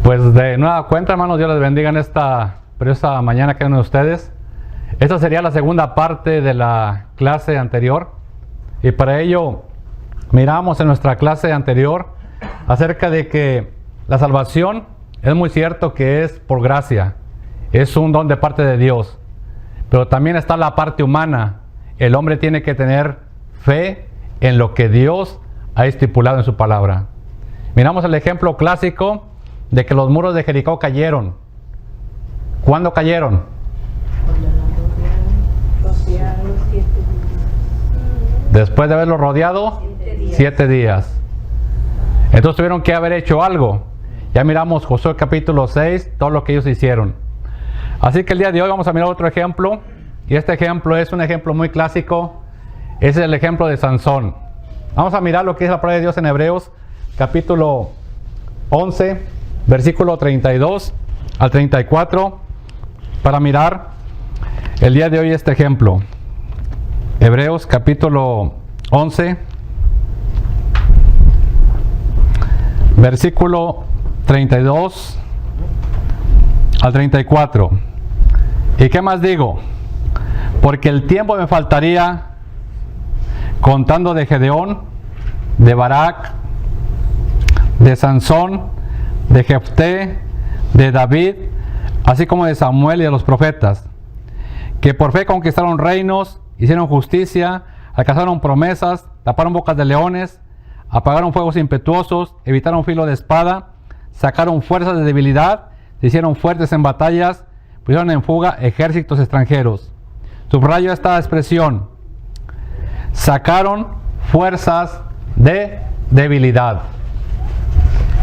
Pues de nueva cuenta, hermanos, Dios les bendiga en esta preciosa mañana que uno de ustedes. Esta sería la segunda parte de la clase anterior. Y para ello, miramos en nuestra clase anterior acerca de que la salvación es muy cierto que es por gracia. Es un don de parte de Dios. Pero también está la parte humana. El hombre tiene que tener fe en lo que Dios ha estipulado en su palabra. Miramos el ejemplo clásico de que los muros de Jericó cayeron. ¿Cuándo cayeron? Después de haberlo rodeado 7 días. Entonces tuvieron que haber hecho algo. Ya miramos Josué capítulo 6, todo lo que ellos hicieron. Así que el día de hoy vamos a mirar otro ejemplo. Y este ejemplo es un ejemplo muy clásico. Ese es el ejemplo de Sansón. Vamos a mirar lo que es la palabra de Dios en Hebreos capítulo 11, versículo 32 al 34, para mirar el día de hoy este ejemplo. Hebreos capítulo 11, versículo 32 al 34. ¿Y qué más digo? Porque el tiempo me faltaría contando de Gedeón, de Barak, de Sansón, de Jefté, de David, así como de Samuel y de los profetas, que por fe conquistaron reinos, hicieron justicia, alcanzaron promesas, taparon bocas de leones, apagaron fuegos impetuosos, evitaron filo de espada, sacaron fuerzas de debilidad, se hicieron fuertes en batallas, pusieron en fuga ejércitos extranjeros. Subrayo esta expresión: sacaron fuerzas de debilidad.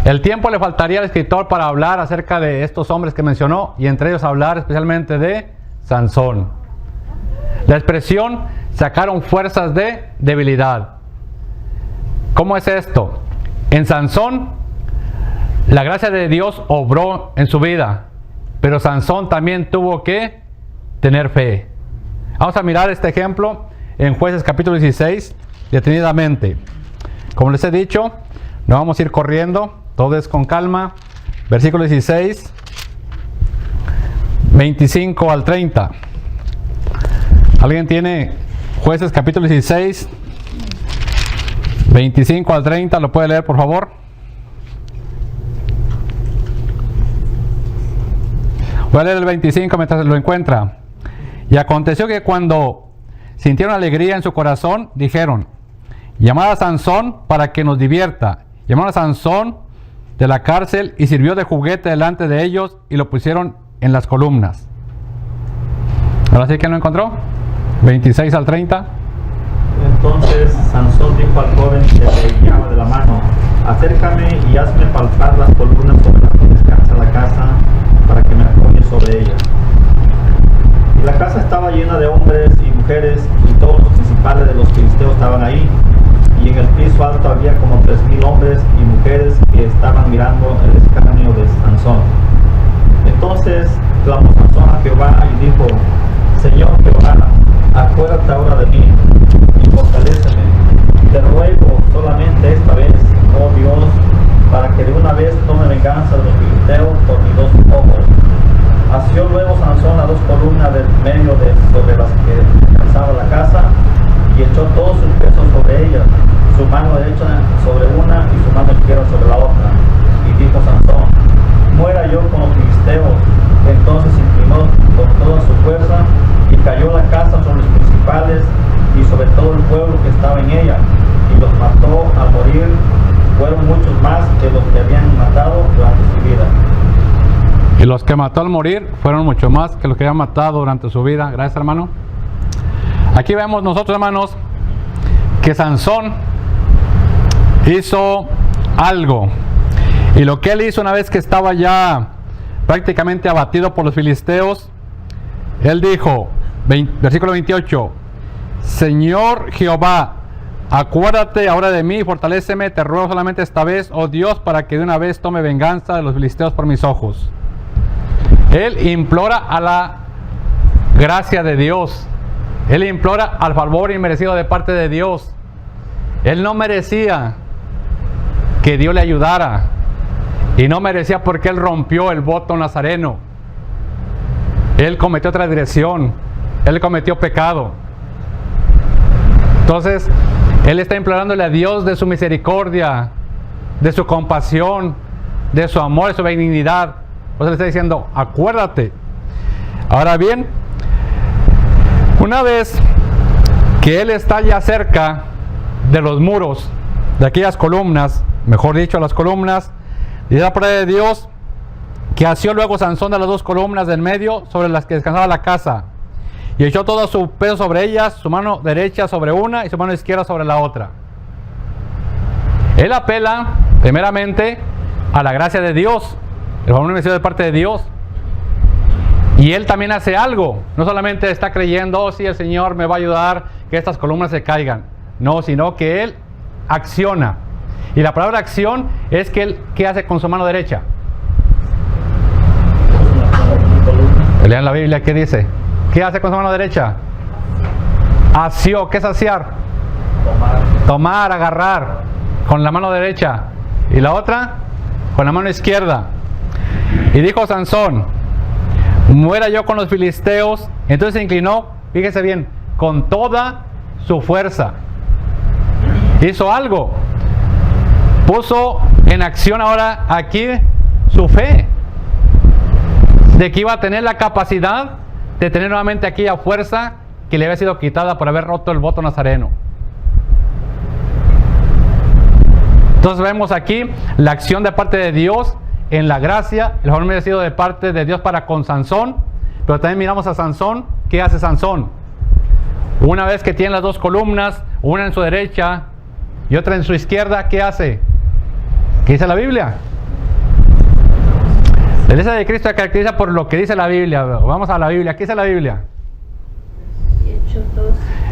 El tiempo le faltaría al escritor para hablar acerca de estos hombres que mencionó, y entre ellos hablar especialmente de Sansón. La expresión sacaron fuerzas de debilidad. ¿Cómo es esto? En Sansón, la gracia de Dios obró en su vida, pero Sansón también tuvo que tener fe. Vamos a mirar este ejemplo en Jueces capítulo 16, detenidamente. Como les he dicho, no vamos a ir corriendo, todo es con calma. Versículo 16, 25 al 30. ¿Alguien tiene Jueces capítulo 16, 25 al 30? ¿Lo puede leer, por favor? Voy a leer el 25 mientras lo encuentra. Y aconteció que cuando sintieron alegría en su corazón, dijeron: llamad a Sansón para que nos divierta. Llamaron a Sansón de la cárcel y sirvió de juguete delante de ellos y lo pusieron en las columnas. Ahora sí, ¿quién lo encontró? 26 al 30. Entonces Sansón dijo al joven que le guiaba de la mano: acércame y hazme palpar las columnas sobre las que descansa la casa, para que me apoye sobre ellas. Y la casa estaba llena de hombres y mujeres, y todos los principales de los filisteos estaban ahí. Y en el piso alto había como 3,000 hombres y mujeres que estaban mirando el escarnio de Sansón. Entonces clamó Sansón a Jehová y dijo: Señor Jehová, acuérdate ahora de mí y fortaléceme. Te ruego solamente esta vez, oh Dios, para que de una vez tome venganza de los filisteos por mis 2 ojos. Asió luego Sansón a 2 columnas del medio sobre las que descansaba la casa, y echó todo su peso sobre ellas, su mano derecha sobre una y su mano izquierda sobre la otra. Y dijo Sansón: muera yo con los filisteos. Entonces se inclinó con toda su fuerza y cayó la casa sobre los principales y sobre todo el pueblo que estaba en ella, y los mató al morir. Fueron muchos más que los que habían matado durante su vida. Y los que mató al morir fueron mucho más que los que habían matado durante su vida. Gracias, hermano. Aquí vemos nosotros, hermanos, que Sansón hizo algo. Y lo que él hizo una vez que estaba ya prácticamente abatido por los filisteos, él dijo, versículo 28, Señor Jehová, acuérdate ahora de mí y fortaléceme, te ruego solamente esta vez, oh Dios, para que de una vez tome venganza de los filisteos por mis ojos. Él implora a la gracia de Dios. Él implora al favor inmerecido de parte de Dios. Él no merecía que Dios le ayudara. Y no merecía porque él rompió el voto nazareno. Él cometió transgresión. Él cometió pecado. Entonces, él está implorándole a Dios de su misericordia, de su compasión, de su amor, de su benignidad. Entonces le está diciendo, acuérdate. Ahora bien, una vez que él está ya cerca de los muros, de aquellas columnas, mejor dicho, las columnas, dice la palabra de Dios que asió luego Sansón de las dos columnas del medio sobre las que descansaba la casa, y echó todo su peso sobre ellas, su mano derecha sobre una y su mano izquierda sobre la otra. Él apela primeramente a la gracia de Dios, el favor merecido de parte de Dios. Y él también hace algo, no solamente está creyendo, oh sí, el Señor me va a ayudar que estas columnas se caigan, no, sino que él acciona. Y la palabra acción es que él, ¿qué hace con su mano derecha? Lean la Biblia, ¿qué dice? ¿Qué hace con su mano derecha? Asió, ¿qué es asiar? Tomar, agarrar, con la mano derecha. ¿Y la otra? Con la mano izquierda. Y dijo Sansón, muera yo con los filisteos. Entonces se inclinó, fíjese bien, con toda su fuerza. Hizo algo. Puso en acción ahora aquí su fe. De que iba a tener la capacidad de tener nuevamente aquella fuerza que le había sido quitada por haber roto el voto nazareno. Entonces vemos aquí la acción de parte de Dios en la gracia, el favor merecido de parte de Dios para con Sansón. Pero también miramos a Sansón. ¿Qué hace Sansón? Una vez que tiene las dos columnas, una en su derecha y otra en su izquierda, ¿qué hace? ¿Qué dice la Biblia? La iglesia de Cristo se caracteriza por lo que dice la Biblia. Vamos a la Biblia. ¿Qué dice la Biblia?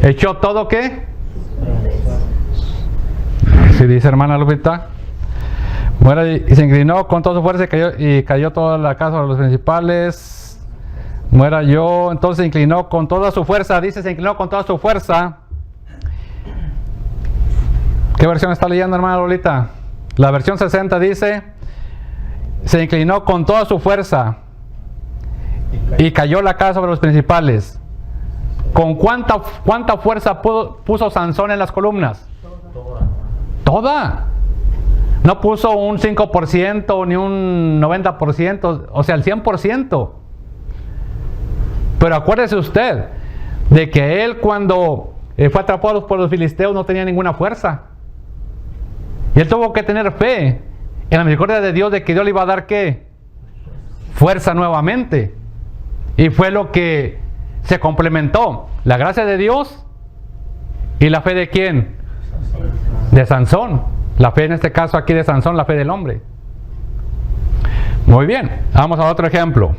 ¿Echó todo qué? Sí, dice hermana Lupita. Muera y se inclinó con toda su fuerza y cayó toda la casa de los principales. Muera yo. Entonces se inclinó con toda su fuerza. Dice, se inclinó con toda su fuerza. ¿Qué versión está leyendo, hermana Lolita? La versión 60 dice, se inclinó con toda su fuerza y cayó la casa sobre los principales. ¿Con cuánta fuerza puso Sansón en las columnas? Toda. No puso un 5% ni un 90%, o sea, el 100%. Pero acuérdese usted de que él, cuando fue atrapado por los filisteos, no tenía ninguna fuerza. Y él tuvo que tener fe en la misericordia de Dios, de que Dios le iba a dar ¿qué? Fuerza nuevamente. Y fue lo que se complementó, la gracia de Dios y la fe de ¿quién? De Sansón. La fe en este caso aquí de Sansón, la fe del hombre. Muy bien, vamos a otro ejemplo.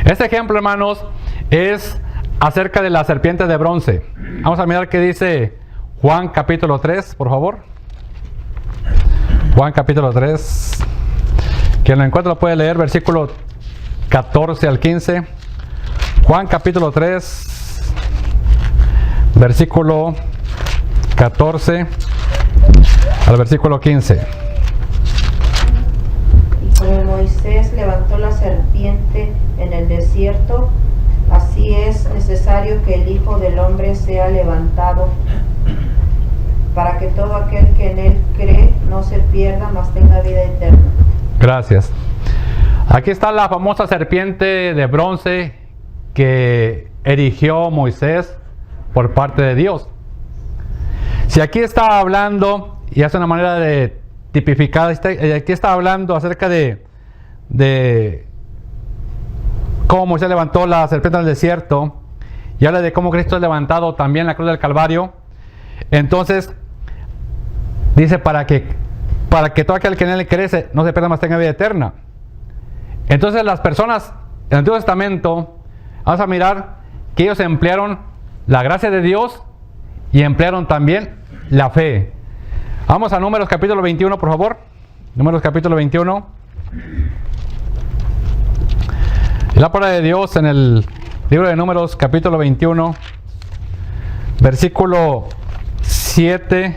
Este ejemplo, hermanos, es acerca de la serpiente de bronce. Vamos a mirar qué dice Juan capítulo 3, por favor. Juan capítulo 3. Quien lo encuentra lo puede leer, versículo 14 al 15. Juan capítulo 3, versículo 14 al versículo 15. Y como Moisés levantó la serpiente en el desierto, así es necesario que el Hijo del Hombre sea levantado, para que todo aquel que en él cree no se pierda, mas tenga vida eterna. Gracias. Aquí está la famosa serpiente de bronce que erigió Moisés por parte de Dios. Si aquí está hablando, y hace una manera de tipificar, aquí está hablando acerca de cómo Moisés levantó la serpiente en el desierto, y habla de cómo Cristo es levantado también en la cruz del Calvario. Entonces dice para que todo aquel que en él crece no se pierda, mas tenga vida eterna. Entonces las personas en el Antiguo Testamento, vamos a mirar que ellos emplearon la gracia de Dios y emplearon también la fe. Vamos a Números capítulo 21, por favor. Números capítulo 21. La palabra de Dios en el libro de Números capítulo 21, versículo 7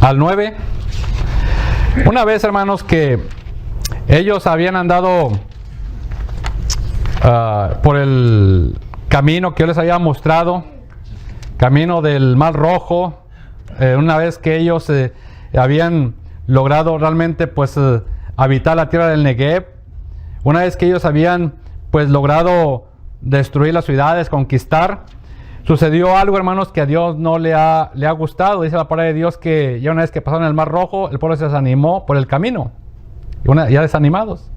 al 9. Una vez, hermanos, que ellos habían andado por el camino que yo les había mostrado, camino del Mar Rojo, una vez que ellos habían logrado realmente pues habitar la tierra del Negev, una vez que ellos habían pues logrado destruir las ciudades, conquistar, sucedió algo, hermanos, que a Dios no le ha gustado. Dice la palabra de Dios que ya una vez que pasaron el Mar Rojo, el pueblo se desanimó por el camino, ya desanimados.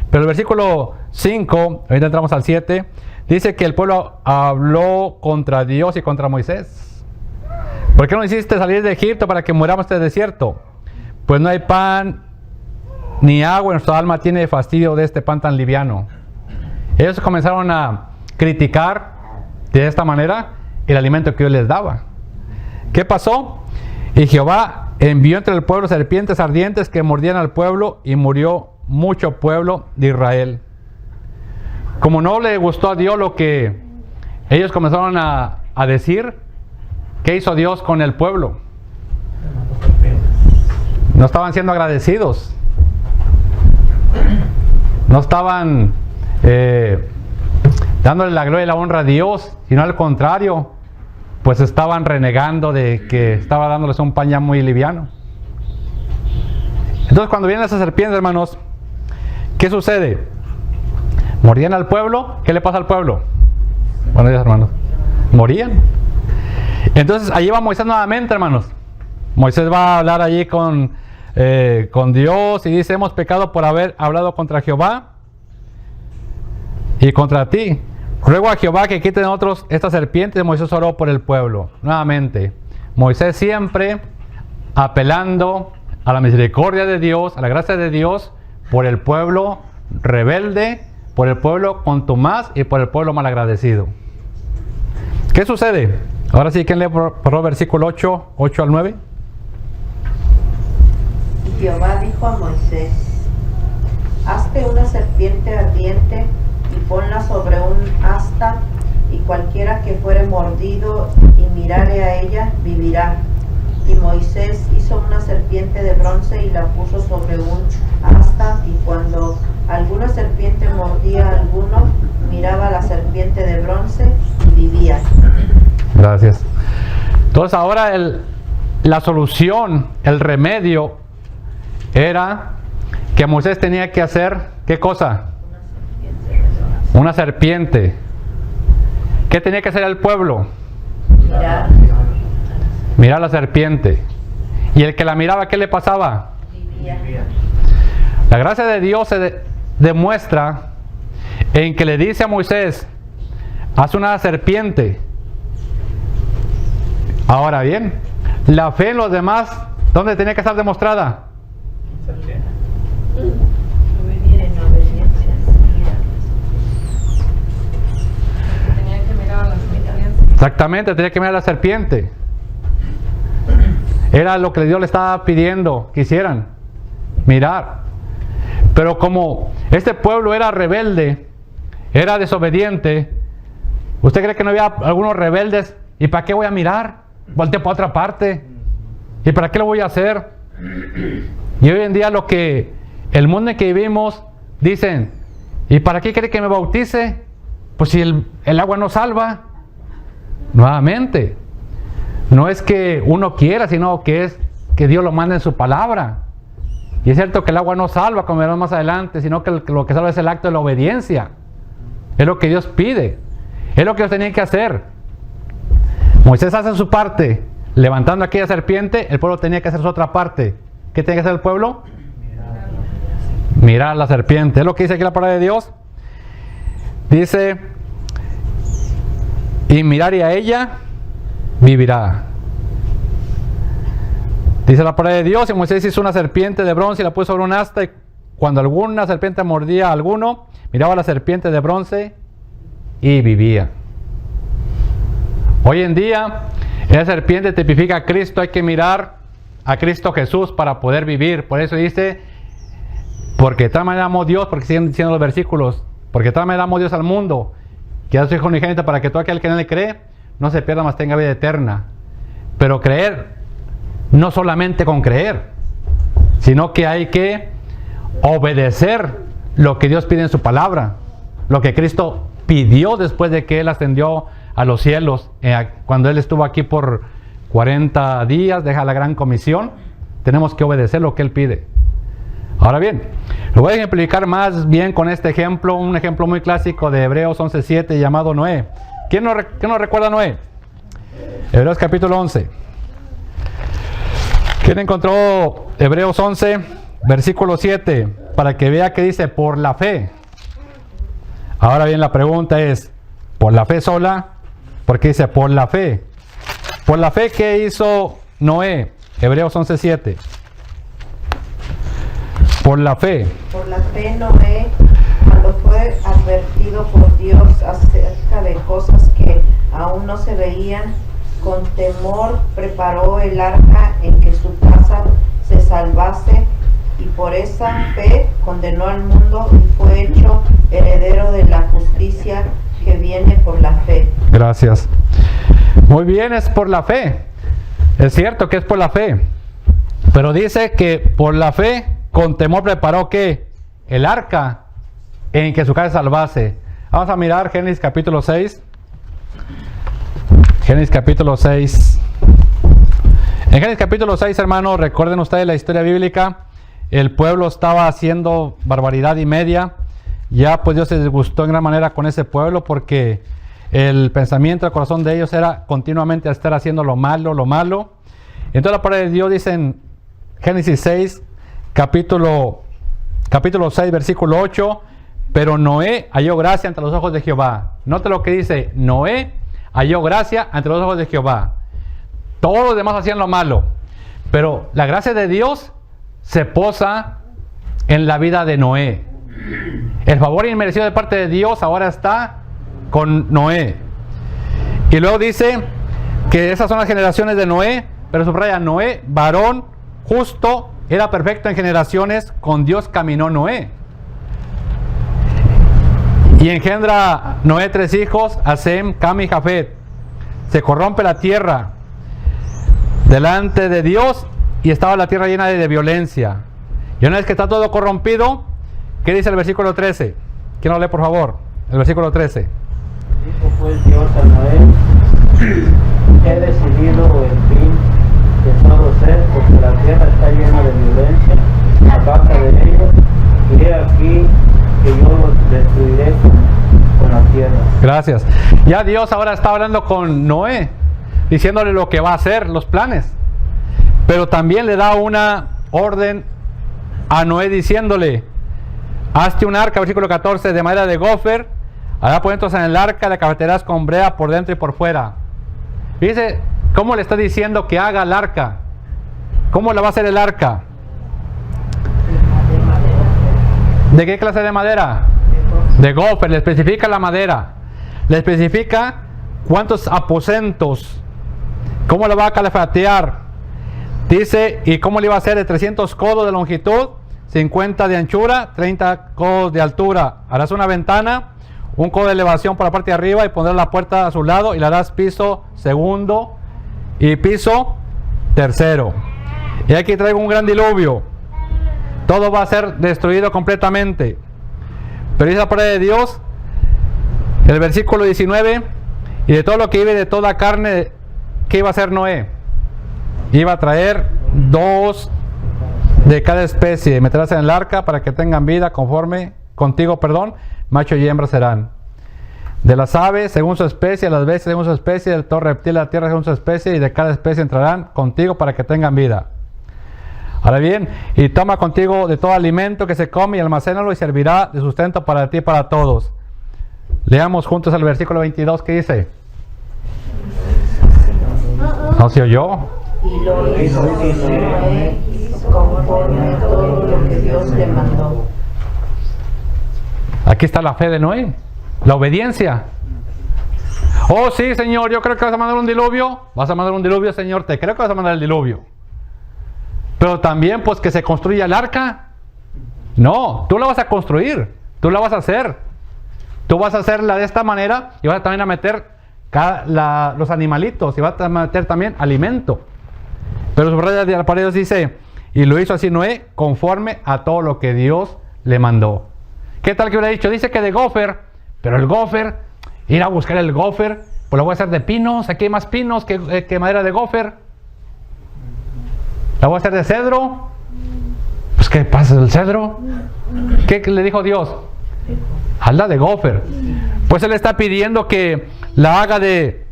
Pero el versículo 5, ahorita entramos al 7, dice que el pueblo habló contra Dios y contra Moisés. ¿Por qué no hiciste salir de Egipto para que muramos en este desierto? Pues no hay pan ni agua, y nuestra alma tiene fastidio de este pan tan liviano. Ellos comenzaron a criticar de esta manera el alimento que Dios les daba. ¿Qué pasó? Y Jehová envió entre el pueblo serpientes ardientes que mordían al pueblo, y murió mucho pueblo de Israel. Como no le gustó a Dios lo que ellos comenzaron a decir, ¿qué hizo Dios con el pueblo? No estaban siendo agradecidos. No estaban dándole la gloria y la honra a Dios, sino al contrario, pues estaban renegando de que estaba dándoles un pan ya muy liviano. Entonces, cuando vienen esas serpientes, hermanos, ¿qué sucede? Morían al pueblo. ¿Qué le pasa al pueblo? Buenos días, hermanos. Morían. Entonces, allí va Moisés nuevamente, hermanos. Moisés va a hablar allí con Dios y dice: hemos pecado por haber hablado contra Jehová y contra ti. Ruego a Jehová que quite de nosotros estas serpientes. Moisés oró por el pueblo. Nuevamente, Moisés siempre apelando a la misericordia de Dios, a la gracia de Dios, por el pueblo rebelde, por el pueblo contumaz y por el pueblo malagradecido. ¿Qué sucede? Ahora sí, ¿quién lee por favor versículo 8 al 9? Y Jehová dijo a Moisés: hazte una serpiente ardiente y ponla sobre un asta, y cualquiera que fuere mordido y mirare a ella, vivirá. Y Moisés hizo una serpiente de bronce y la puso sobre un asta, y cuando alguna serpiente mordía a alguno, miraba a la serpiente de bronce y vivía. Gracias. Entonces ahora la solución, el remedio, era que Moisés tenía que hacer, ¿qué cosa? Una serpiente. ¿Qué tenía que hacer el pueblo? Mirar la serpiente. Y el que la miraba, ¿qué le pasaba? Vivía. La gracia de Dios se demuestra en que le dice a Moisés: haz una serpiente. Ahora bien, la fe en los demás, ¿dónde tenía que estar demostrada? Exactamente, tenía que mirar a la serpiente. Era lo que Dios le estaba pidiendo que hicieran, mirar. Pero como este pueblo era rebelde, era desobediente, ¿usted cree que no había algunos rebeldes? ¿Y para qué voy a mirar? Volteo para otra parte. ¿Y para qué lo voy a hacer? Y hoy en día lo que el mundo en que vivimos dicen: ¿y para qué quiere que me bautice? Pues si el agua no salva. Nuevamente, no es que uno quiera, sino que es que Dios lo manda en su palabra. Y es cierto que el agua no salva, como veremos más adelante, sino que lo que salva es el acto de la obediencia. Es lo que Dios pide. Es lo que ellos tenían que hacer. Moisés hace su parte, levantando aquella serpiente. El pueblo tenía que hacer su otra parte. ¿Qué tenía que hacer el pueblo? Mirar la serpiente. Es lo que dice aquí la palabra de Dios. Dice: y mirare a ella, vivirá. Dice la palabra de Dios: y Moisés hizo una serpiente de bronce y la puso sobre un asta, y cuando alguna serpiente mordía a alguno, miraba a la serpiente de bronce y vivía. Hoy en día, esa serpiente tipifica a Cristo. Hay que mirar a Cristo Jesús para poder vivir. Por eso dice: porque de tal manera amó Dios, porque siguen diciendo los versículos, porque de tal manera amó Dios al mundo, que da su Hijo unigénito, para que todo aquel que en él cree no se pierda, mas tenga vida eterna. Pero creer, no solamente con creer, sino que hay que obedecer lo que Dios pide en su palabra, lo que Cristo pidió después de que Él ascendió a los cielos, cuando Él estuvo aquí por 40 días, deja la gran comisión. Tenemos que obedecer lo que Él pide. Ahora bien, lo voy a ejemplificar más bien con este ejemplo, un ejemplo muy clásico de Hebreos 11:7 llamado Noé. ¿Quién no recuerda a Noé? Hebreos capítulo 11. ¿Quién encontró Hebreos 11, versículo 7? Para que vea que dice, por la fe. Ahora bien, la pregunta es, ¿por la fe sola? Porque dice, por la fe. ¿Por la fe qué hizo Noé? Hebreos 11:7. Por la fe. Por la fe Noé, cuando fue advertido por Dios acerca de cosas que aún no se veían, con temor preparó el arca en que su casa se salvase, y por esa fe condenó al mundo y fue hecho heredero de la justicia que viene por la fe. Gracias. Muy bien, es por la fe. Es cierto que es por la fe. Pero dice que por la fe, con temor preparó ¿qué? El arca en que su casa se salvase. Vamos a mirar Génesis capítulo 6. Génesis capítulo 6. En Génesis capítulo 6, hermanos, recuerden ustedes la historia bíblica. El pueblo estaba haciendo barbaridad y media. Ya pues Dios se disgustó en gran manera con ese pueblo, porque el pensamiento del corazón de ellos era continuamente estar haciendo lo malo, lo malo. Entonces la palabra de Dios dice en Génesis 6, capítulo 6, versículo 8, pero Noé halló gracia ante los ojos de Jehová. Note lo que dice, Noé halló gracia ante los ojos de Jehová. Todos los demás hacían lo malo, pero la gracia de Dios se posa en la vida de Noé. El favor inmerecido de parte de Dios ahora está con Noé. Y luego dice que esas son las generaciones de Noé, pero subraya, Noé, varón justo, era perfecto en generaciones, con Dios caminó Noé. Y engendra Noé 3 hijos, a Sem, Cam y Jafet. Se corrompe la tierra delante de Dios y estaba la tierra llena de violencia. Y una vez que está todo corrompido, ¿qué dice el versículo 13? ¿Quién lo lee, por favor? El versículo 13. Dijo pues Dios a Noé, he decidido el fin de todo ser, porque la tierra está llena de violencia a causa de ellos, y he aquí que yo los destruiré con la tierra. Gracias. Ya Dios ahora está hablando con Noé, diciéndole lo que va a hacer, los planes. Pero también le da una orden a Noé diciéndole, hazte un arca, versículo 14, de madera de gofer, hará por dentro en el arca, la cabalgarás con brea por dentro y por fuera. Dice, ¿cómo le está diciendo que haga el arca? ¿Cómo la va a hacer el arca? ¿De qué clase de madera? De gofer. Le especifica la madera, le especifica cuántos aposentos, cómo la va a calafatear. Dice, ¿y cómo le iba a hacer? De 300 codos de longitud, 50 de anchura, 30 codos de altura. Harás una ventana, un codo de elevación por la parte de arriba, y pondrás la puerta a su lado, y le harás piso segundo y piso tercero. Y aquí traigo un gran diluvio. Todo va a ser destruido completamente. Pero dice la palabra de Dios, el versículo 19, y de todo lo que vive de toda carne, ¿qué iba a hacer Noé? Iba a traer 2 de cada especie, meterás en el arca para que tengan vida contigo, macho y hembra serán. De las aves según su especie, las bestias según su especie, del todo reptil de la tierra según su especie, y de cada especie entrarán contigo para que tengan vida. Ahora bien, y toma contigo de todo alimento que se come y almacénalo, y servirá de sustento para ti y para todos. Leamos juntos el versículo 22, ¿qué dice? ¿No se oyó? Y lo hizo Noé conforme a todo lo que Dios le mandó. Aquí está la fe de Noé, la obediencia. Oh sí, Señor, yo creo que vas a mandar un diluvio. Vas a mandar un diluvio, Señor, te creo que vas a mandar el diluvio. Pero también pues que se construya el arca. No, tú la vas a construir, tú la vas a hacer. Tú vas a hacerla de esta manera, y vas también a meter los animalitos, y vas a meter también alimento. Pero subraya de la pared dice, Y lo hizo así Noé, conforme a todo lo que Dios le mandó. ¿Qué tal que hubiera dicho? Dice que de gofer, pero el gofer, ir a buscar el gofer, pues lo voy a hacer de pinos, aquí hay más pinos que madera de gofer. La voy a hacer de cedro. Pues ¿qué pasa del cedro? ¿Qué le dijo Dios? Hazla de gofer. Pues Él está pidiendo que la haga de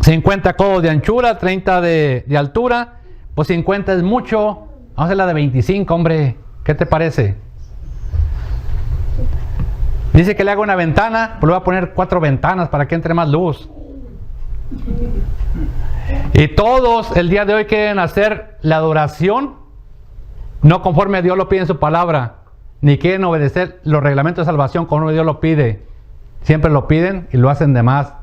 50 codos de anchura, 30 de altura. Pues 50 es mucho. Vamos a hacerla de 25, hombre. ¿Qué te parece? Dice que le haga una ventana, pues le voy a poner 4 ventanas para que entre más luz. Y todos el día de hoy quieren hacer la adoración no conforme a Dios lo pide en su palabra, ni quieren obedecer los reglamentos de salvación como Dios lo pide. Siempre lo piden y lo hacen de más.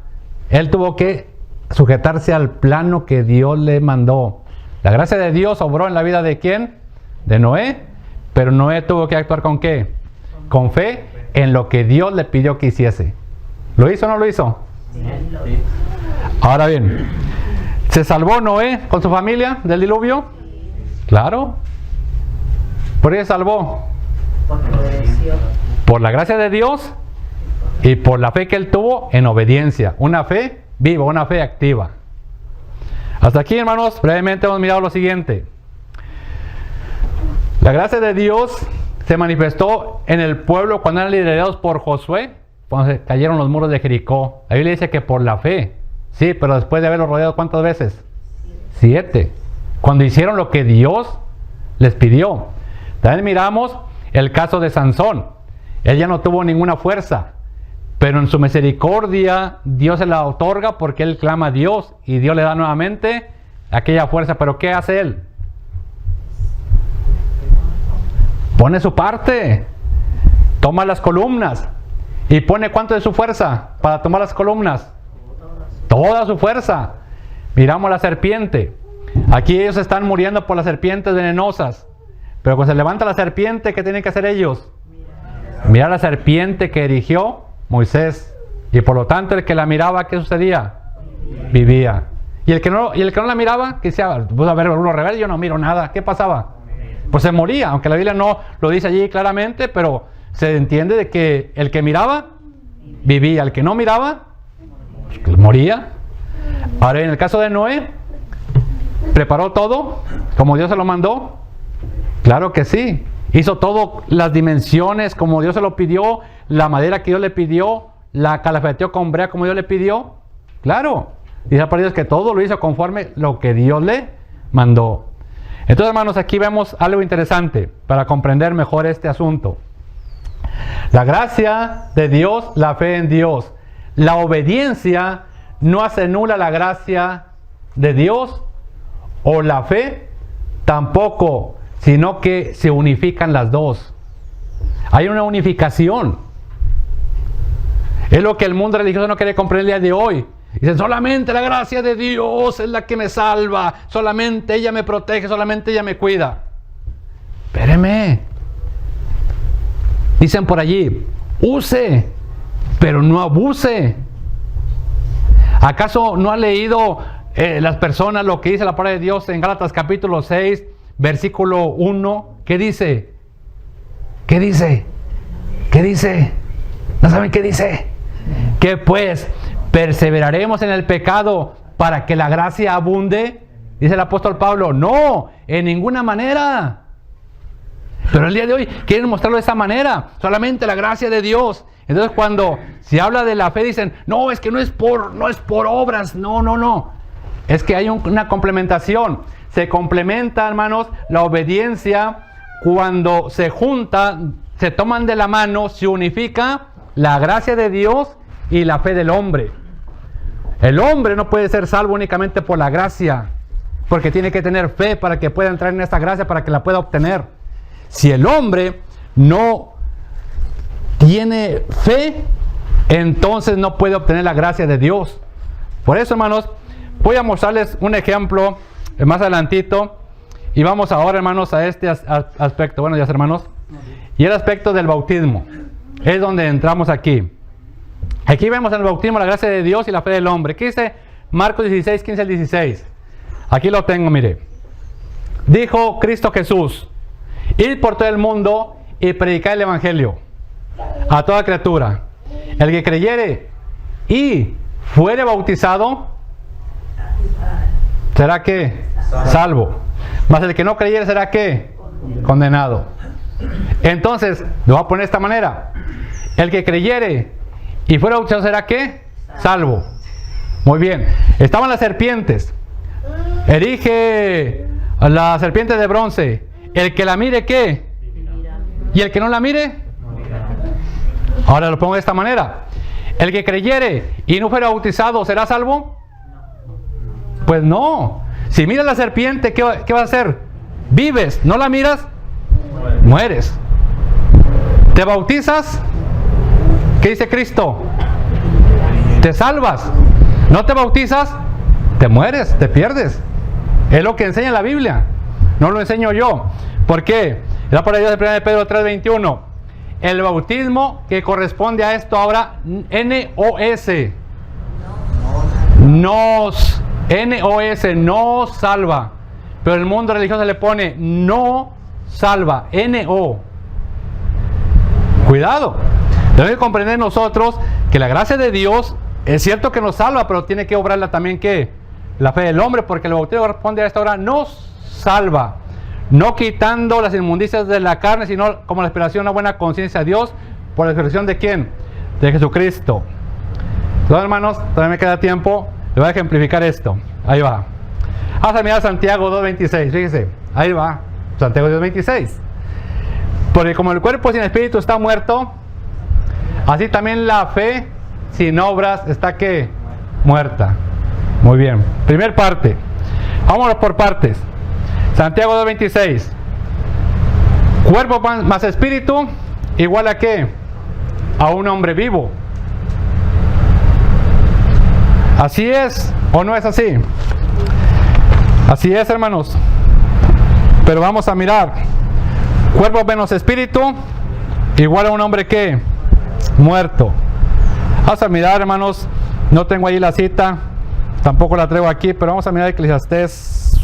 Él tuvo que sujetarse al plano que Dios le mandó. La gracia de Dios obró en la vida de ¿quién? De Noé. Pero Noé tuvo que actuar ¿con qué? Con fe en lo que Dios le pidió que hiciese. ¿Lo hizo o no lo hizo? Sí. Ahora bien, ¿se salvó Noé con su familia del diluvio? Claro. ¿Por qué se salvó? Por la gracia de Dios y por la fe que él tuvo en obediencia. Una fe viva, una fe activa. Hasta aquí, hermanos, brevemente hemos mirado lo siguiente. La gracia de Dios se manifestó en el pueblo cuando eran liderados por Josué, cuando se cayeron los muros de Jericó. La Biblia dice que por la fe. Sí, pero después de haberlos rodeado, ¿cuántas veces? 7. Cuando hicieron lo que Dios les pidió. También miramos el caso de Sansón. Él ya no tuvo ninguna fuerza, pero en su misericordia Dios se la otorga porque él clama a Dios y Dios le da nuevamente aquella fuerza. ¿Pero qué hace él? Pone su parte, toma las columnas y pone ¿cuánto de su fuerza para tomar las columnas? Toda su fuerza. Miramos la serpiente. Aquí ellos están muriendo por las serpientes venenosas, pero cuando se levanta la serpiente, ¿qué tienen que hacer ellos? Mirar la serpiente que erigió Moisés, y por lo tanto el que la miraba, ¿qué sucedía? Vivía. Y el que no la miraba, ¿qué decía? Pues a ver, uno rebelde, yo no miro nada. ¿Qué pasaba? Pues se moría, aunque la Biblia no lo dice allí claramente, pero se entiende de que el que miraba, vivía. El que no miraba, pues moría. Ahora, en el caso de Noé, ¿preparó todo como Dios se lo mandó? Claro que sí. Hizo todo, las dimensiones como Dios se lo pidió, la madera que Dios le pidió, la calafeteó con brea como Dios le pidió. Claro. Dice para Dios que todo lo hizo conforme lo que Dios le mandó. Entonces, hermanos, aquí vemos algo interesante para comprender mejor este asunto. La gracia de Dios, la fe en Dios. La obediencia no hace nula la gracia de Dios, o la fe tampoco, sino que se unifican las dos. Hay una unificación. Es lo que el mundo religioso no quiere comprender el día de hoy. Dicen, solamente la gracia de Dios es la que me salva, solamente ella me protege, solamente ella me cuida. Espéreme. Dicen por allí, use, pero no abuse. ¿Acaso no ha leído las personas lo que dice la palabra de Dios en Gálatas capítulo 6, versículo 1? ¿Qué dice? ¿Qué dice? ¿Qué dice? ¿No saben qué dice? Que pues perseveraremos en el pecado para que la gracia abunde. Dice el apóstol Pablo, no, en ninguna manera. Pero el día de hoy quieren mostrarlo de esa manera, solamente la gracia de Dios. Entonces cuando se habla de la fe dicen, no, es que no es por obras, no. Es que hay una complementación. Se complementa, hermanos, la obediencia cuando se junta, se toman de la mano, se unifica la gracia de Dios y la fe del hombre. El hombre no puede ser salvo únicamente por la gracia, porque tiene que tener fe para que pueda entrar en esta gracia, para que la pueda obtener. Si el hombre no tiene fe, entonces no puede obtener la gracia de Dios. Por eso, hermanos, voy a mostrarles un ejemplo más adelantito, y vamos ahora, hermanos, a este aspecto. Bueno, ya, hermanos, y el aspecto del bautismo es donde entramos aquí. Aquí vemos en el bautismo la gracia de Dios y la fe del hombre. ¿Qué dice Marcos 16, 15 al 16? Aquí lo tengo, mire. dijo Cristo Jesús: id por todo el mundo y predicad el Evangelio a toda criatura. El que creyere y fuere bautizado será ¿qué? Salvo. Mas el que no creyere será ¿qué? Condenado. Entonces, lo voy a poner de esta manera: el que creyere y fuera bautizado será ¿qué? Salvo. Muy bien. Estaban las serpientes. Erige la serpiente de bronce. El que la mire, ¿qué? Y el que no la mire. Ahora lo pongo de esta manera: el que creyere y no fuera bautizado será salvo. Pues no. Si miras la serpiente, ¿qué va a hacer? Vives. ¿No la miras? Mueres. ¿Te bautizas? ¿Qué dice Cristo? Te salvas. ¿No te bautizas? Te mueres, te pierdes. Es lo que enseña la Biblia. No lo enseño yo. ¿Por qué? La palabra de Dios de 1 Pedro 3:21. El bautismo que corresponde a esto ahora, N-O-S. Nos. N-O-S, no salva. Pero el mundo religioso le pone no salva. N-O. Cuidado. Debemos que comprender nosotros que la gracia de Dios es cierto que nos salva, pero tiene que obrarla también ¿qué? La fe del hombre, porque el bautismo corresponde a esta hora nos salva. No quitando las inmundicias de la carne, sino como la esperación de una buena conciencia a Dios, por la expresión de ¿quién? De Jesucristo. Entonces, hermanos, todavía me queda tiempo. Le voy a ejemplificar esto. Ahí va. Vamos a mirar Santiago 2:26. Fíjese. Ahí va. Santiago 2:26. Porque como el cuerpo sin espíritu está muerto, así también la fe sin obras está ¿qué? Muerta. Muy bien. Primer parte. Vámonos por partes. Santiago 2:26. Cuerpo más espíritu igual a ¿qué? A un hombre vivo. ¿Así es o no es así? Así es, hermanos. Pero vamos a mirar. Cuerpo menos espíritu igual a un hombre ¿qué? Muerto. Vamos a mirar, hermanos. No tengo ahí la cita, tampoco la traigo aquí, pero vamos a mirar Eclesiastés.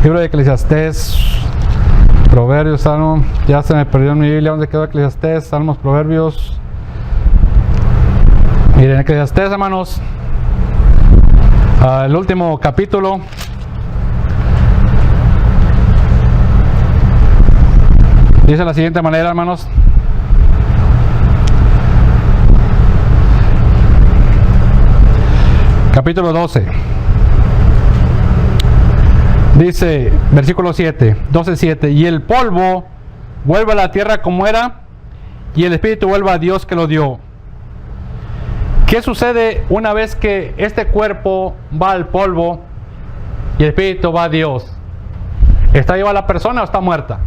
Libro de Eclesiastés, Proverbios, Salmo. Ya se me perdió en mi Biblia. ¿Dónde quedó Eclesiastés? Salmos, Proverbios. Miren, Eclesiastés, hermanos, el último capítulo. Dice de la siguiente manera, hermanos. Capítulo 12. Dice, versículo 7, 12:7. Y el polvo vuelve a la tierra como era, y el espíritu vuelve a Dios que lo dio. ¿Qué sucede una vez que este cuerpo va al polvo y el espíritu va a Dios? ¿Está viva la persona o está muerta?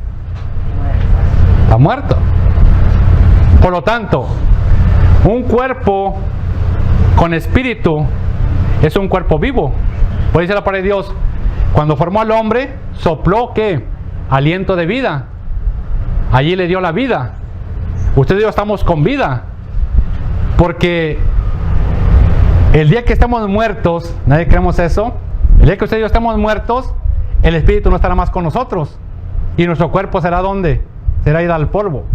Está muerto. Por lo tanto, un cuerpo con espíritu es un cuerpo vivo. Pues dice la palabra de Dios, cuando formó al hombre, sopló ¿qué? Aliento de vida. Allí le dio la vida. Usted y yo estamos con vida. Porque el día que estamos muertos, nadie creemos eso, el día que usted y yo estamos muertos, el espíritu no estará más con nosotros. Y nuestro cuerpo será ¿dónde? Será ir al polvo.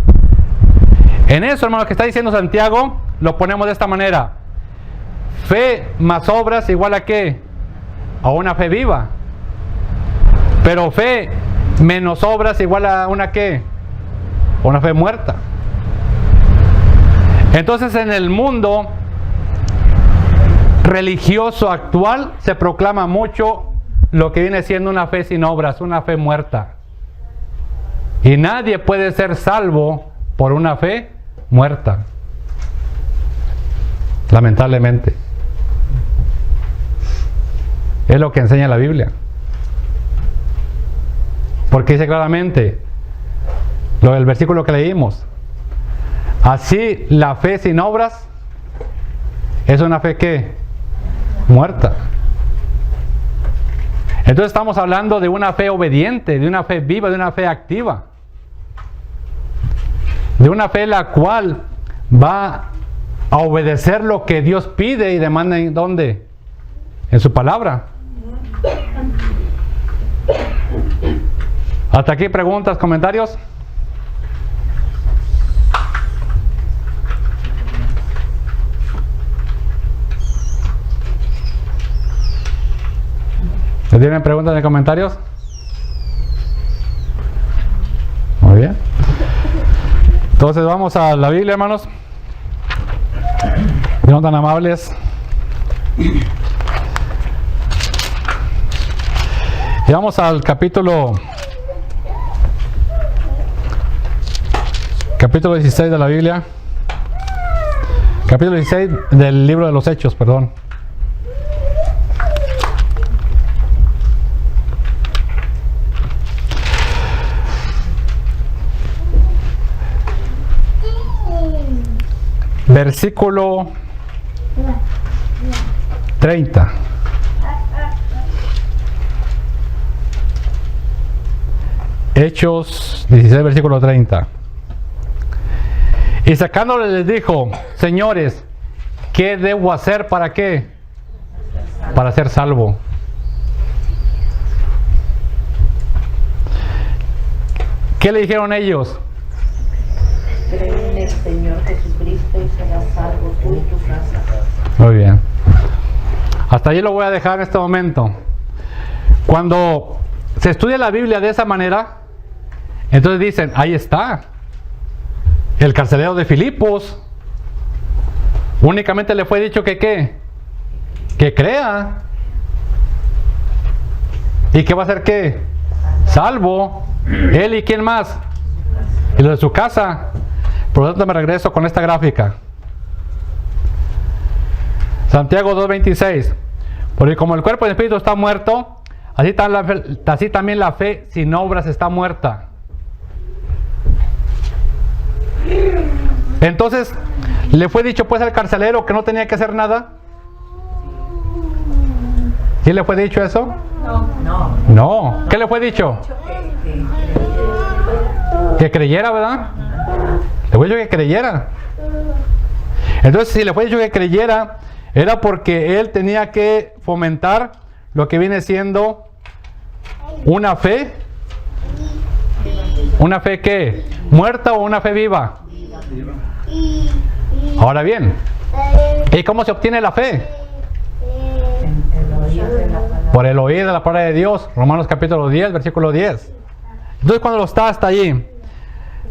En eso, hermano, que está diciendo Santiago, lo ponemos de esta manera. Fe más obras igual a ¿qué? A una fe viva. Pero fe menos obras igual a una ¿qué? A una fe muerta. Entonces en el mundo religioso actual se proclama mucho lo que viene siendo una fe sin obras, una fe muerta. Y nadie puede ser salvo por una fe muerta. Lamentablemente. Es lo que enseña la Biblia. Porque dice claramente, lo del versículo que leímos, así la fe sin obras es una fe que muerta. Entonces estamos hablando de una fe obediente, de una fe viva, de una fe activa, de una fe la cual va a obedecer lo que Dios pide y demanda. ¿En dónde? En su palabra. ¿Hasta aquí preguntas, comentarios? ¿Tienen preguntas en comentarios? Muy bien. Entonces vamos a la Biblia, hermanos. No tan amables. Y vamos al capítulo 16 de la Biblia. Capítulo 16 del libro de los Hechos, perdón. Versículo 30. Hechos 16, versículo 30. Y sacándole les dijo: señores, ¿qué debo hacer para qué? Para ser salvo. ¿Qué le dijeron ellos? Cree en el Señor Jesucristo y serás salvo tú y tu casa. Muy bien. Hasta ahí lo voy a dejar en este momento. Cuando se estudia la Biblia de esa manera, entonces dicen, ahí está. El carcelero de Filipos. Únicamente le fue dicho que ¿qué? Que crea. ¿Y qué va a hacer qué? Salvo. Él y quién más. Y lo de su casa. Por lo tanto me regreso con esta gráfica. Santiago 2:26. Porque como el cuerpo y el espíritu está muerto, así también la fe sin obras está muerta. Entonces, ¿le fue dicho pues al carcelero que no tenía que hacer nada? ¿Sí le fue dicho eso? No. ¿Qué le fue dicho? Que creyera, ¿verdad? Le fue dicho que creyera. Entonces, si le fue dicho que creyera, era porque él tenía que fomentar lo que viene siendo una fe. ¿Una fe qué? ¿Muerta o una fe viva? Ahora bien, ¿y cómo se obtiene la fe? Por el oír de la palabra de Dios. Romanos capítulo 10, versículo 10. Entonces cuando lo está hasta allí,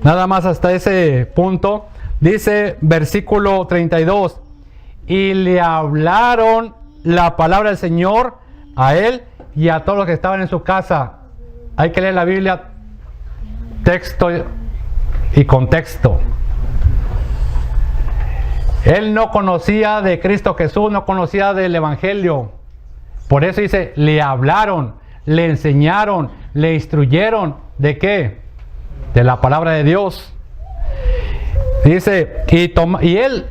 nada más hasta ese punto, dice versículo 32, y le hablaron la palabra del Señor a él y a todos los que estaban en su casa. Hay que leer la Biblia texto y contexto. Él no conocía de Cristo Jesús, no conocía del Evangelio. Por eso dice, le hablaron, le enseñaron, le instruyeron. ¿De qué? De la palabra de Dios. Dice, y él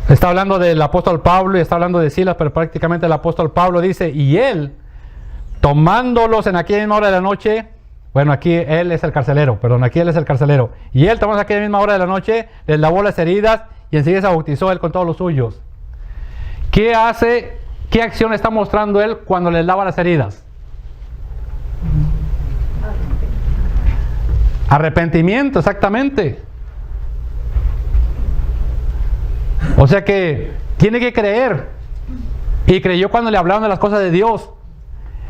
está hablando del apóstol Pablo y está hablando de Silas, pero prácticamente el apóstol Pablo dice, y él, tomándolos en aquella misma hora de la noche, bueno, aquí él es el carcelero, perdón, aquí él es el carcelero, y él tomando aquella misma hora de la noche, les lavó las heridas y enseguida se bautizó él con todos los suyos. ¿Qué hace? ¿Qué acción está mostrando él cuando les lava las heridas? Arrepentimiento, exactamente. O sea que tiene que creer. Y creyó cuando le hablaron de las cosas de Dios.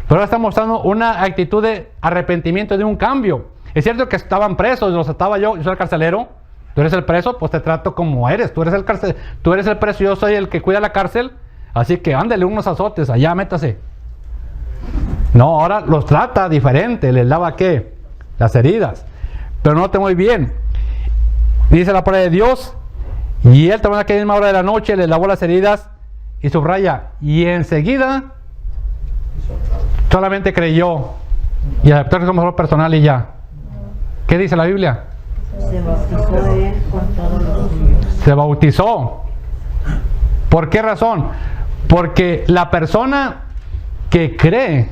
Pero ahora está mostrando una actitud de arrepentimiento, de un cambio. Es cierto que estaban presos, los ataba yo soy el carcelero. Tú eres el preso, pues te trato como eres. Tú eres el preso, yo soy el que cuida la cárcel. Así que ándale unos azotes, allá métase. No, ahora los trata diferente, les lava ¿qué? Las heridas. Pero note muy bien. Dice la palabra de Dios, y él tomó aquella misma hora de la noche, les lavó las heridas, y subraya, y enseguida solamente creyó y aceptó como Salvador personal y ya. ¿Qué dice la Biblia? Se bautizó él con todos los suyos. Se bautizó. ¿Por qué razón? Porque la persona que cree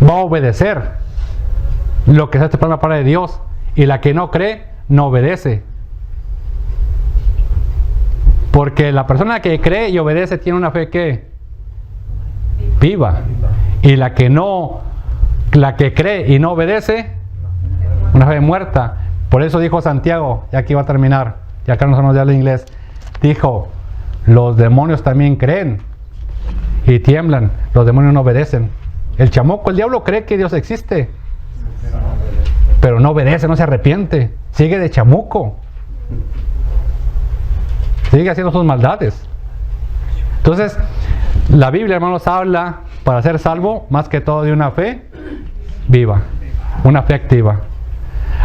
va a obedecer lo que se hace por la palabra de Dios, y la que no cree no obedece. Porque la persona que cree y obedece tiene una fe que viva, y la que no la que cree y no obedece, una fe muerta. Por eso dijo Santiago, ya que iba a terminar, ya acá no sabemos ya el inglés, dijo, los demonios también creen y tiemblan, los demonios no obedecen. El chamuco, el diablo cree que Dios existe, pero no obedece, no se arrepiente, sigue de chamuco, sigue haciendo sus maldades. Entonces, la Biblia, hermanos, habla para ser salvo más que todo de una fe viva, una fe activa.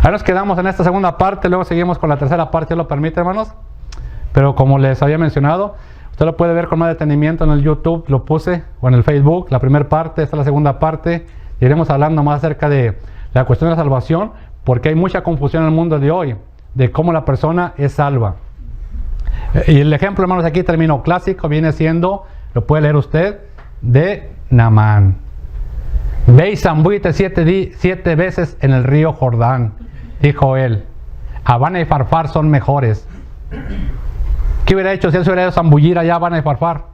Ahí nos quedamos en esta segunda parte, luego seguimos con la tercera parte, ¿Dios lo permite, hermanos? Pero como les había mencionado, usted lo puede ver con más detenimiento en el YouTube, lo puse, o en el Facebook, la primera parte, esta es la segunda parte. Iremos hablando más acerca de la cuestión de la salvación, porque hay mucha confusión en el mundo de hoy, de cómo la persona es salva. Y el ejemplo, hermanos, aquí termino clásico, viene siendo, lo puede leer usted, de Naamán. Ve y zambúllete 7 veces en el río Jordán, dijo él. Habana y Farfar son mejores. ¿Qué hubiera hecho si él se hubiera ido a zambullir allá a Habana y Farfar?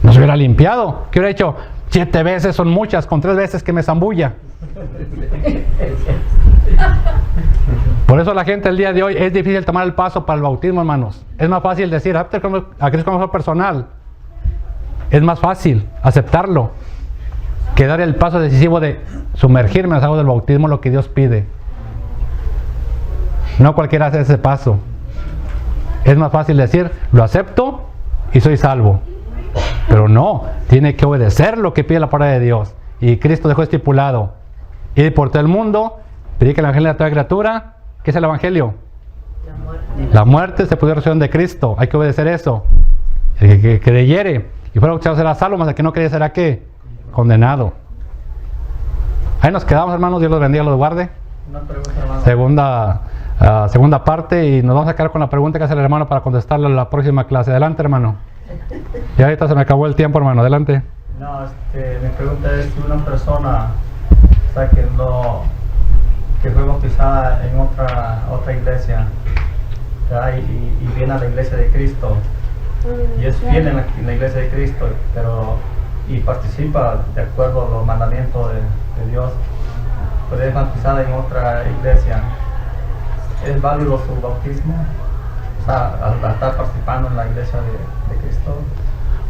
No se hubiera limpiado. ¿Qué hubiera hecho? 7 veces son muchas, con 3 veces que me zambulla. Por eso la gente el día de hoy es difícil tomar el paso para el bautismo, hermanos. Es más fácil decir, a Cristo como personal. Es más fácil aceptarlo que dar el paso decisivo de sumergirme en las aguas del bautismo, lo que Dios pide. No cualquiera hace ese paso. Es más fácil decir, lo acepto y soy salvo. Pero no, tiene que obedecer lo que pide la palabra de Dios. Y Cristo dejó estipulado: ir por todo el mundo, predica el evangelio a toda criatura. ¿Qué es el evangelio? La muerte, sepultura y resurrección de Cristo. Hay que obedecer eso. El que creyere y fuera bautizado será salvo, mas el que no creyere será ¿qué? Condenado. Ahí nos quedamos, hermanos. Dios los bendiga, los guarde. Una pregunta, hermano. Segunda parte, y nos vamos a quedar con la pregunta que hace el hermano para contestarla en la próxima clase. Adelante, hermano. Y ahorita se me acabó el tiempo, hermano. Adelante. No, mi pregunta es si una persona, o sea, que fue bautizada en otra iglesia, ¿verdad? Y viene a la iglesia de Cristo y es fiel en la iglesia de Cristo, y participa de acuerdo a los mandamientos de Dios, pero es bautizada en otra iglesia, ¿es válido su bautismo? O sea, al estar participando en la iglesia de Cristo.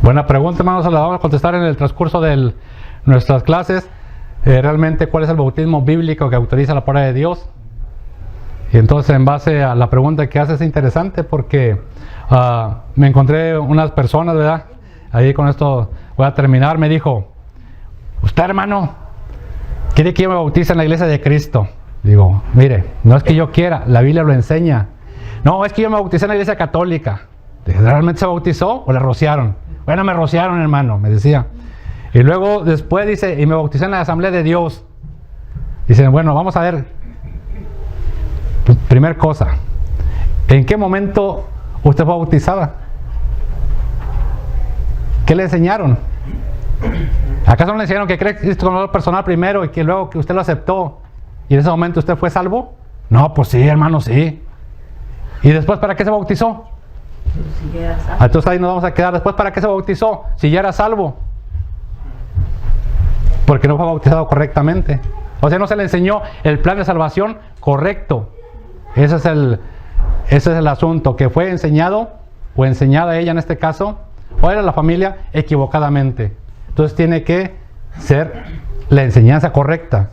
Buena pregunta, hermanos. La vamos a contestar en el transcurso de nuestras clases. Realmente, ¿cuál es el bautismo bíblico que autoriza la palabra de Dios? Y entonces, en base a la pregunta que hace, es interesante porque me encontré unas personas, ¿verdad? Ahí con esto voy a terminar. Me dijo, usted, hermano, ¿quiere que yo me bautice en la iglesia de Cristo? Digo, mire, no es que yo quiera, la Biblia lo enseña. No, es que yo me bauticé en la iglesia católica. Dije, ¿realmente se bautizó o le rociaron? Bueno, me rociaron, hermano, me decía. Y luego después dice, y me bauticé en la Asamblea de Dios. Dicen, bueno, vamos a ver. Primer cosa, ¿en qué momento usted fue bautizada? ¿Qué le enseñaron? ¿Acaso no le enseñaron que cree Cristo como personal primero y que luego que usted lo aceptó y en ese momento usted fue salvo? No, pues sí, hermano, sí. ¿Y después para qué se bautizó? Entonces ahí nos vamos a quedar. ¿Después para qué se bautizó? Si ya era salvo. Porque no fue bautizado correctamente. O sea, no se le enseñó el plan de salvación correcto. Ese es el asunto, que fue enseñado o enseñada ella en este caso, o era la familia, equivocadamente. Entonces tiene que ser la enseñanza correcta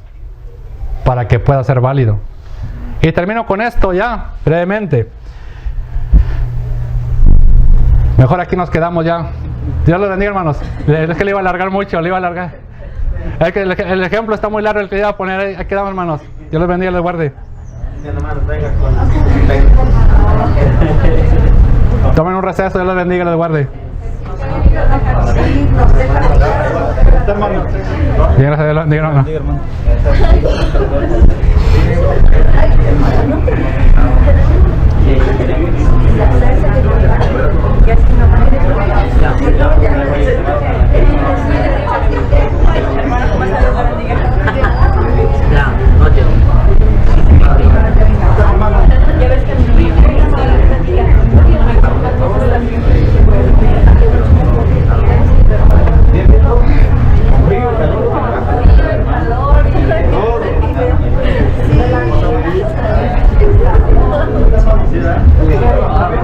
para que pueda ser válido. Y termino con esto ya, brevemente. Mejor aquí nos quedamos ya. Dios los bendiga, hermanos. Es que le iba a alargar mucho, le iba a alargar. Es que el ejemplo está muy largo, el que iba a poner ahí. Aquí quedamos, hermanos. Dios los bendiga y les guarde. Tomen un receso, Dios los bendiga y les guarde. Bien, gracias a Dios, los bendiga, hermano. Ya, Gracias.